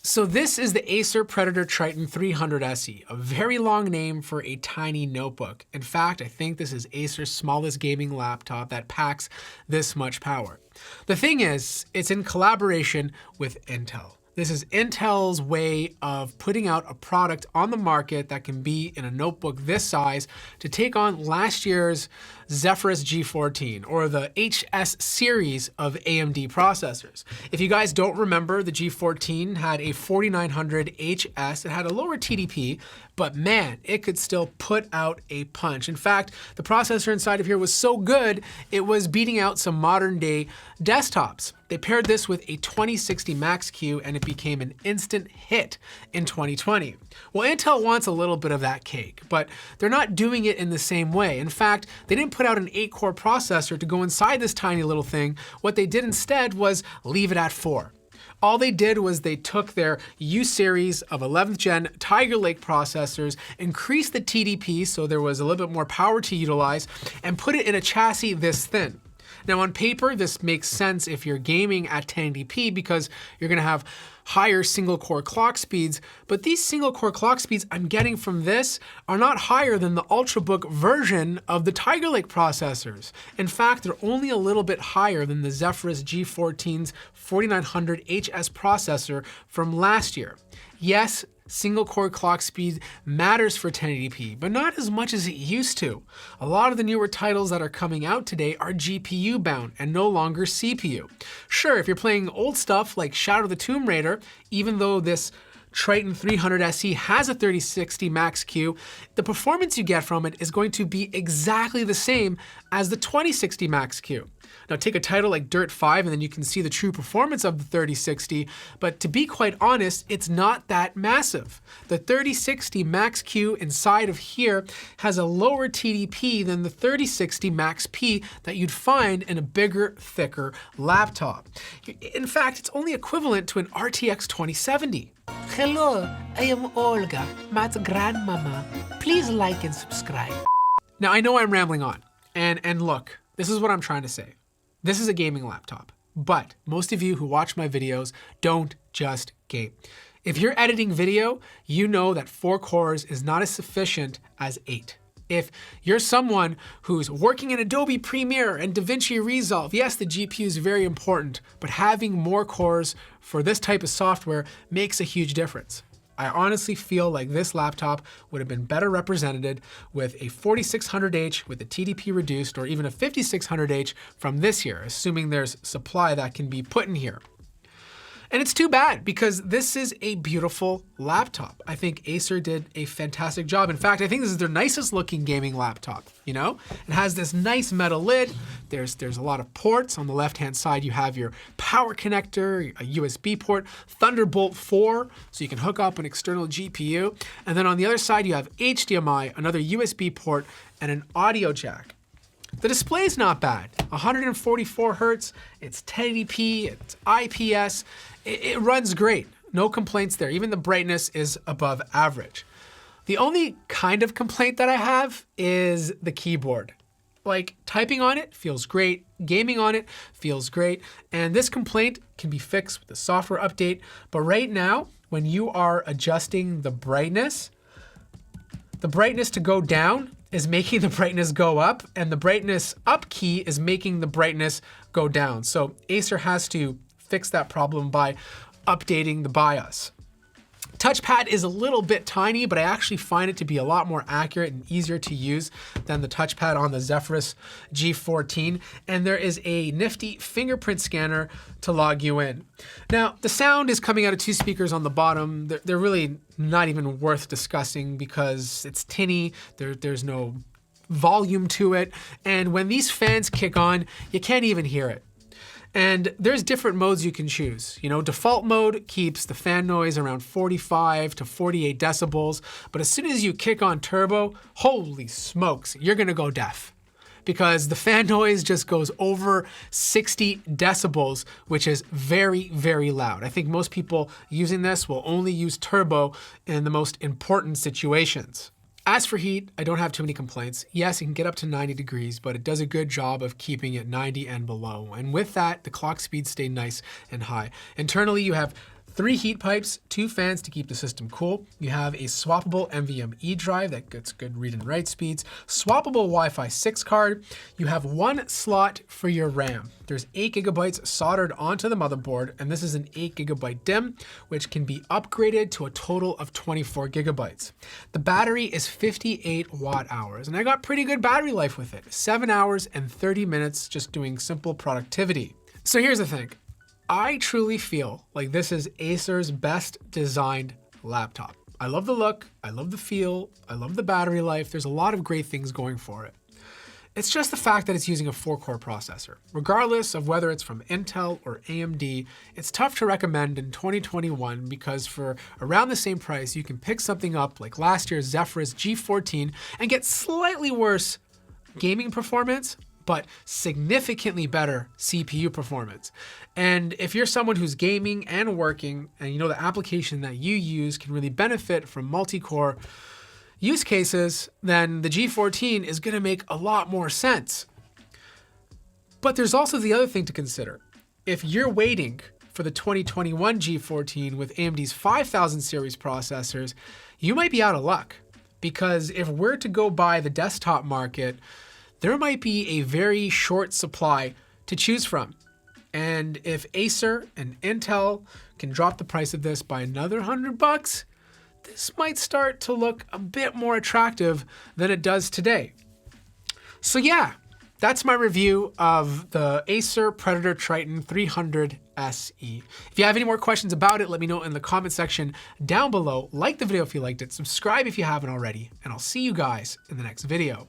So this is the Acer Predator Triton 300 SE, a very long name for a tiny notebook. In fact, I think this is Acer's smallest gaming laptop that packs this much power. The thing is, it's in collaboration with Intel. This is Intel's way of putting out a product on the market that can be in a notebook this size to take on last year's Zephyrus G14 or the HS series of AMD processors. If you guys don't remember, the G14 had a 4900 HS. It had a lower TDP, but man, it could still put out a punch. In fact, the processor inside of here was so good, it was beating out some modern day desktops. They paired this with a 2060 Max-Q and it became an instant hit in 2020. Well, Intel wants a little bit of that cake, but they're not doing it in the same way. In fact, they didn't put out an 8-core processor to go inside this tiny little thing. What they did instead was leave it at 4. All they did was they took their U series of 11th gen Tiger Lake processors, increased the TDP so there was a little bit more power to utilize, and put it in a chassis this thin. Now on paper, this makes sense if you're gaming at 1080p because you're gonna have higher single core clock speeds, but these single core clock speeds I'm getting from this are not higher than the Ultrabook version of the Tiger Lake processors. In fact, they're only a little bit higher than the Zephyrus G14's 4900 HS processor from last year. Yes, single core clock speed matters for 1080p, but not as much as it used to. A lot of the newer titles that are coming out today are GPU bound and no longer CPU. Sure, if you're playing old stuff like Shadow of the Tomb Raider, even though this Triton 300 SE has a 3060 Max-Q, the performance you get from it is going to be exactly the same as the 2060 Max-Q. Now take a title like Dirt 5 and then you can see the true performance of the 3060, but to be quite honest, it's not that massive. The 3060 Max-Q inside of here has a lower TDP than the 3060 Max-P that you'd find in a bigger, thicker laptop. In fact, it's only equivalent to an RTX 2070. Hello, I am Olga, Matt's grandmama. Please like and subscribe. Now I know I'm rambling on, and look, this is what I'm trying to say. This is a gaming laptop, but most of you who watch my videos don't just game. If you're editing video, you know that 4 cores is not as sufficient as 8. If you're someone who's working in Adobe Premiere and DaVinci Resolve, yes, the GPU is very important, but having more cores for this type of software makes a huge difference. I honestly feel like this laptop would have been better represented with a 4600H with the TDP reduced, or even a 5600H from this year, assuming there's supply that can be put in here. And it's too bad because this is a beautiful laptop. I think Acer did a fantastic job. In fact, I think this is their nicest looking gaming laptop, you know? It has this nice metal lid. There's a lot of ports. On the left-hand side, you have your power connector, a USB port, Thunderbolt 4, so you can hook up an external GPU. And then on the other side, you have HDMI, another USB port, and an audio jack. The display is not bad. 144 Hertz, it's 1080p, it's IPS, it runs great. No complaints there. Even the brightness is above average. The only kind of complaint that I have is the keyboard. Like, typing on it feels great, gaming on it feels great, and this complaint can be fixed with a software update. But right now, when you are adjusting the brightness to go down is making the brightness go up, and the brightness up key is making the brightness go down. So Acer has to fix that problem by updating the BIOS. Touchpad is a little bit tiny, but I actually find it to be a lot more accurate and easier to use than the touchpad on the Zephyrus G14. And there is a nifty fingerprint scanner to log you in. Now, the sound is coming out of 2 speakers on the bottom. They're really not even worth discussing because it's tinny, there's no volume to it. And when these fans kick on, you can't even hear it. And there's different modes you can choose. You know, default mode keeps the fan noise around 45 to 48 decibels, but as soon as you kick on turbo, holy smokes, you're gonna go deaf. Because the fan noise just goes over 60 decibels, which is very, very loud. I think most people using this will only use turbo in the most important situations. As for heat, I don't have too many complaints. Yes, it can get up to 90 degrees, but it does a good job of keeping it 90 and below. And with that, the clock speeds stay nice and high. Internally, you have 3 heat pipes, 2 fans to keep the system cool. You have a swappable NVMe drive that gets good read and write speeds, swappable Wi-Fi 6 card. You have 1 slot for your RAM. There's 8 gigabytes soldered onto the motherboard, and this is an 8 gigabyte DIMM, which can be upgraded to a total of 24 gigabytes. The battery is 58 watt hours, and I got pretty good battery life with it. 7 hours and 30 minutes just doing simple productivity. So here's the thing. I truly feel like this is Acer's best designed laptop. I love the look, I love the feel, I love the battery life. There's a lot of great things going for it. It's just the fact that it's using a 4-core processor. Regardless of whether it's from Intel or AMD, it's tough to recommend in 2021 because for around the same price, you can pick something up like last year's Zephyrus G14 and get slightly worse gaming performance, but significantly better CPU performance. And if you're someone who's gaming and working, and you know the application that you use can really benefit from multi-core use cases, then the G14 is gonna make a lot more sense. But there's also the other thing to consider. If you're waiting for the 2021 G14 with AMD's 5000 series processors, you might be out of luck. Because if we're to go by the desktop market, there might be a very short supply to choose from. And if Acer and Intel can drop the price of this by another $100, this might start to look a bit more attractive than it does today. So yeah, that's my review of the Acer Predator Triton 300 SE. If you have any more questions about it, let me know in the comment section down below. Like the video if you liked it, subscribe if you haven't already, and I'll see you guys in the next video.